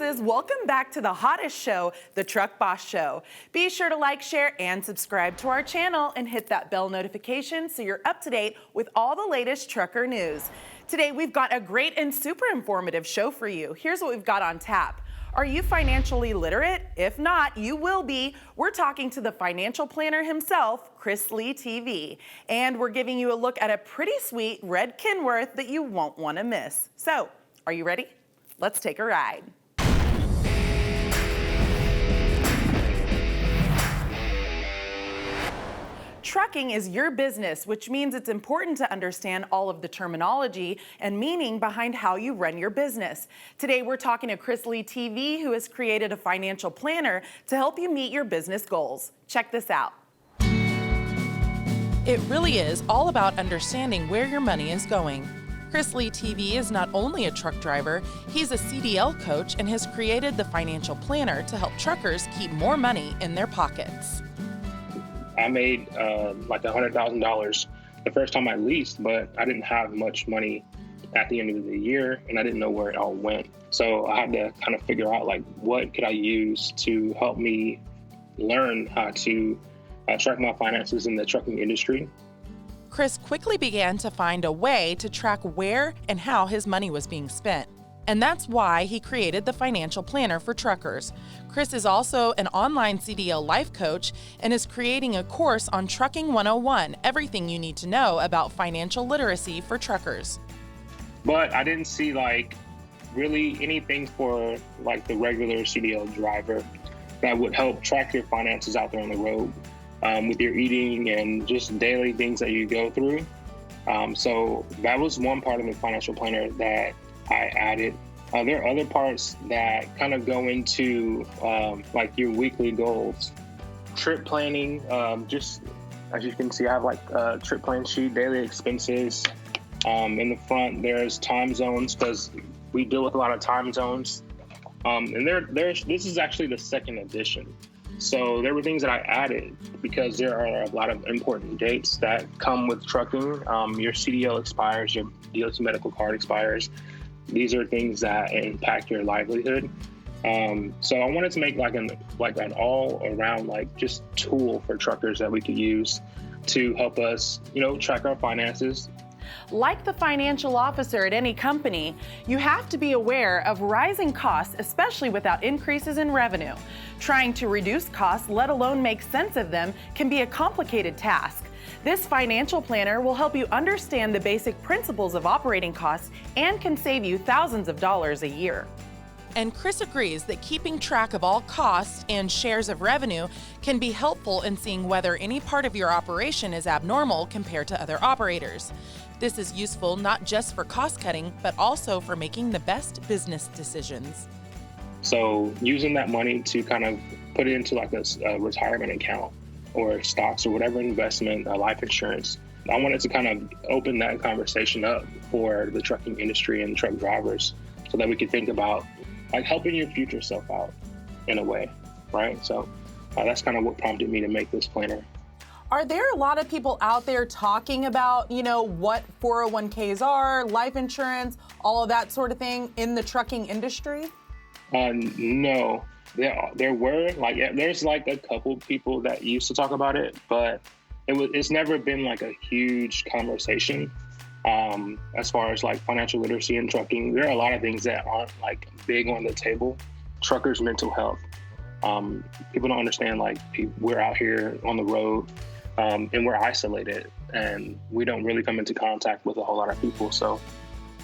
bosses, welcome back to the hottest show, the Truck Boss Show. Be sure to like, share, and subscribe to our channel and hit that bell notification so you're up to date with all the latest trucker news. Today, we've got a great and super informative show for you. Here's what we've got on tap. Are you financially literate? If not, you will be. We're talking to the financial planner himself, Chris Lee TV. And we're giving you a look at a pretty sweet red Kenworth that you won't want to miss. So, are you ready? Let's take a ride. Trucking is your business, which means it's important to understand all of the terminology and meaning behind how you run your business. Today, we're talking to Chris Lee TV, who has created a financial planner to help you meet your business goals. Check this out. It really is all about understanding where your money is going. Chris Lee TV is not only a truck driver, he's a CDL coach and has created the financial planner to help truckers keep more money in their pockets. I made like $100,000 the first time I leased, but I didn't have much money at the end of the year and I didn't know where it all went. So I had to kind of figure out like what could I use to help me learn how to track my finances in the trucking industry. Chris quickly began to find a way to track where and how his money was being spent. And that's why he created the financial planner for truckers. Chris is also an online CDL life coach and is creating a course on Trucking 101, everything you need to know about financial literacy for truckers. But I didn't see like really anything for like the regular CDL driver that would help track your finances out there on the road. With your eating and just daily things that you go through. So that was one part of the financial planner that I added. There are other parts that kind of go into like your weekly goals. Trip planning, just as you can see, I have like a trip plan sheet, daily expenses. In the front, there's time zones because we deal with a lot of time zones. And this is actually the second edition. So there were things that I added because there are a lot of important dates that come with trucking. Your CDL expires, your DOT medical card expires. These are things that impact your livelihood. So I wanted to make like an all around like just tool for truckers that we could use to help us, track our finances. Like the financial officer at any company, you have to be aware of rising costs, especially without increases in revenue. Trying to reduce costs, let alone make sense of them, can be a complicated task. This financial planner will help you understand the basic principles of operating costs and can save you thousands of dollars a year. And Chris agrees that keeping track of all costs and shares of revenue can be helpful in seeing whether any part of your operation is abnormal compared to other operators. This is useful not just for cost cutting, but also for making the best business decisions. So using that money to kind of put it into like a retirement account or stocks or whatever investment, life insurance, I wanted to kind of open that conversation up for the trucking industry and truck drivers so that we could think about like helping your future self out in a way, right? So that's kind of what prompted me to make this planner. Are there a lot of people out there talking about, what 401ks are, life insurance, all of that sort of thing in the trucking industry? No, there were there's like a couple people that used to talk about it, but it's never been like a huge conversation. As far as like financial literacy in trucking, there are a lot of things that aren't like big on the table. Truckers' mental health. People don't understand like we're out here on the road. And we're isolated and we don't really come into contact with a whole lot of people. So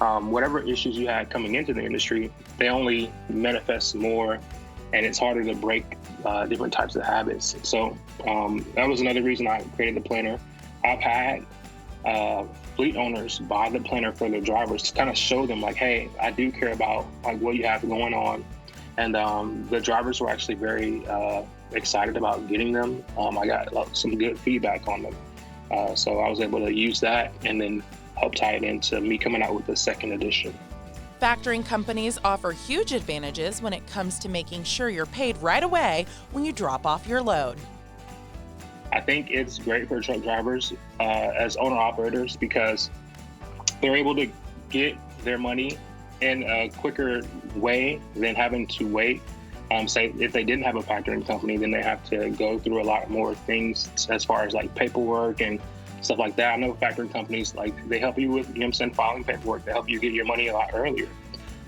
whatever issues you had coming into the industry, they only manifest more and it's harder to break different types of habits. So that was another reason I created the planner. I've had fleet owners buy the planner for their drivers to kind of show them like, hey, I do care about like what you have going on. And the drivers were actually very excited about getting them. I got some good feedback on them. So I was able to use that and then help tie it into me coming out with the second edition. Factoring companies offer huge advantages when it comes to making sure you're paid right away when you drop off your load. I think it's great for truck drivers as owner-operators because they're able to get their money in a quicker way than having to wait. Say if they didn't have a factoring company, then they have to go through a lot more things as far as like paperwork and stuff like that. I know factoring companies, like they help you with, filing paperwork. They help you get your money a lot earlier.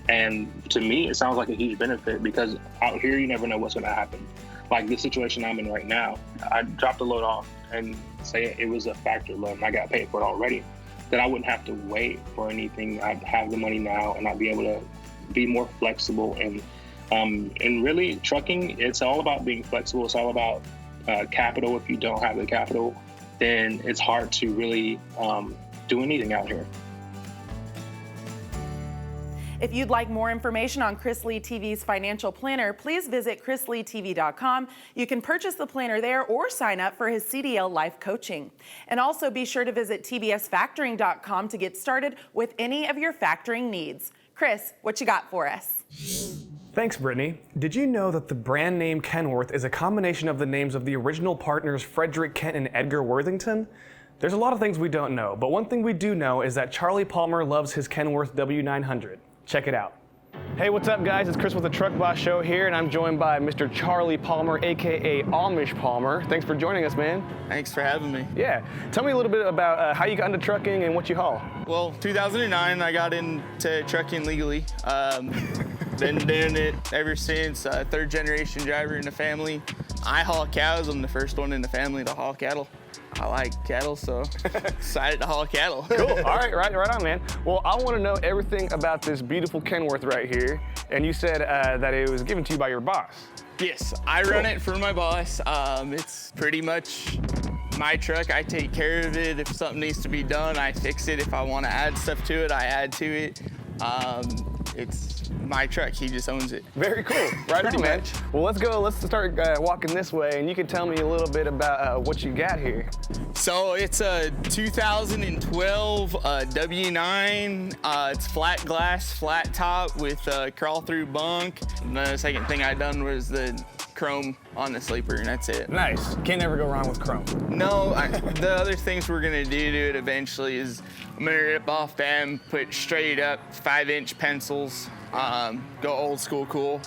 And to me, it sounds like a huge benefit because out here, you never know what's going to happen. Like the situation I'm in right now, I dropped a load off and say it was a factor loan and I got paid for it already, that I wouldn't have to wait for anything. I'd have the money now and I'd be able to be more flexible. And really, trucking, it's all about being flexible. It's all about capital. If you don't have the capital, then it's hard to really do anything out here. If you'd like more information on Chris Lee TV's financial planner, please visit chrisleetv.com. You can purchase the planner there or sign up for his CDL life coaching. And also be sure to visit tbsfactoring.com to get started with any of your factoring needs. Chris, what you got for us? Thanks, Brittany. Did you know that the brand name Kenworth is a combination of the names of the original partners Frederick Kent and Edgar Worthington? There's a lot of things we don't know, but one thing we do know is that Charlie Palmer loves his Kenworth W900. Check it out. Hey, what's up, guys? It's Chris with the Truck Boss Show here, and I'm joined by Mr. Charlie Palmer, aka Amish Palmer. Thanks for joining us, man. Thanks for having me. Yeah. Tell me a little bit about how you got into trucking and what you haul. Well, 2009, I got into trucking legally. Been doing it ever since. Third generation driver in the family. I haul cows. I'm the first one in the family to haul cattle. I like cattle, so excited to haul cattle. Cool. All right, right on, man. Well, I want to know everything about this beautiful Kenworth right here. And you said that it was given to you by your boss. Yes, I run it for my boss. It's pretty much my truck. I take care of it. If something needs to be done, I fix it. If I want to add stuff to it, I add to it. It's my truck. He just owns it. Very cool. Right on, man. Well, let's go. Let's start walking this way, and you can tell me a little bit about what you got here. So it's a 2012 W9. It's flat glass, flat top with crawl-through bunk. And the second thing I done was the chrome on the sleeper, and that's it. Nice. Can't never go wrong with chrome. No, the other things we're gonna do to it eventually is I'm gonna rip off them, put straight up 5-inch pencils, go old school cool.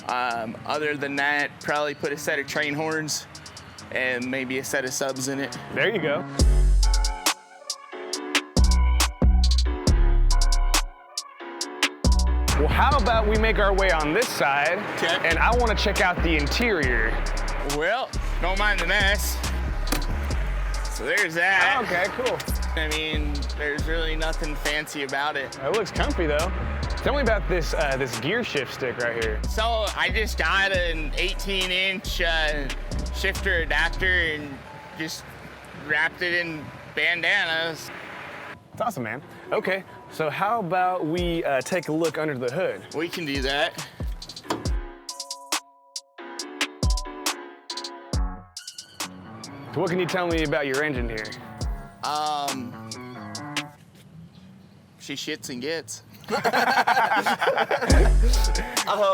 Other than that, probably put a set of train horns and maybe a set of subs in it. There you go. Well, how about we make our way on this side, Okay. and I want to check out the interior. Well, don't mind the mess. So there's that. Okay, cool. I mean, there's really nothing fancy about it. It looks comfy, though. Tell me about this this gear shift stick right here. So I just got an 18-inch shifter adapter and just wrapped it in bandanas. That's awesome, man. Okay, so how about we take a look under the hood? We can do that. So what can you tell me about your engine here? She shits and gets.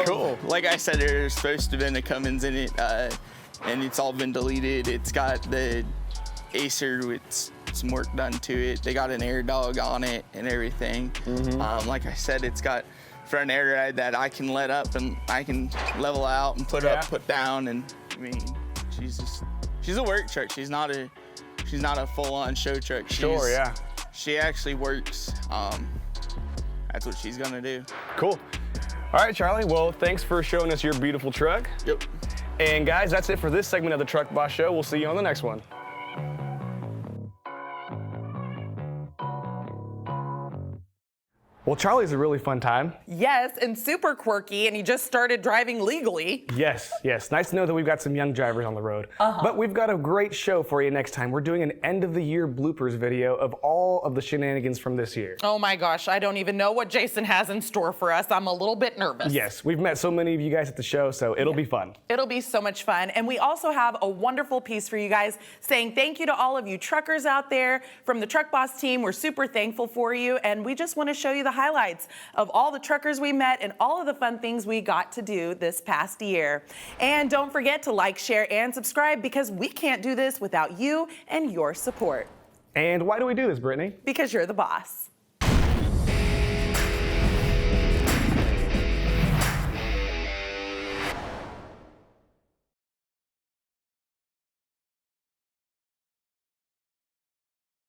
Cool. Like I said, there's supposed to have been a Cummins in it, and it's all been deleted. It's got the Acer with some work done to it. They got an air dog on it and everything. Like I said, it's got front air ride that I can let up and I can level out and put up, put down, and I mean, she's a work truck. She's not a full-on show truck. Sure, yeah. She actually works. That's what she's gonna do. Cool. All right, Charlie. Well, thanks for showing us your beautiful truck. Yep. And guys, that's it for this segment of the Truck Boss Show. We'll see you on the next one. Well, Charlie's a really fun time. Yes, and super quirky, and he just started driving legally. Yes. Nice to know that we've got some young drivers on the road. But we've got a great show for you next time. We're doing an end of the year bloopers video of all of the shenanigans from this year. Oh my gosh, I don't even know what Jason has in store for us. I'm a little bit nervous. Yes, we've met so many of you guys at the show, so it'll be fun. It'll be so much fun. And we also have a wonderful piece for you guys saying thank you to all of you truckers out there from the Truck Boss team. We're super thankful for you, and we just want to show you the highlights of all the truckers we met and all of the fun things we got to do this past year. And don't forget to like, share, and subscribe because we can't do this without you and your support. And why do we do this, Brittany? Because you're the boss.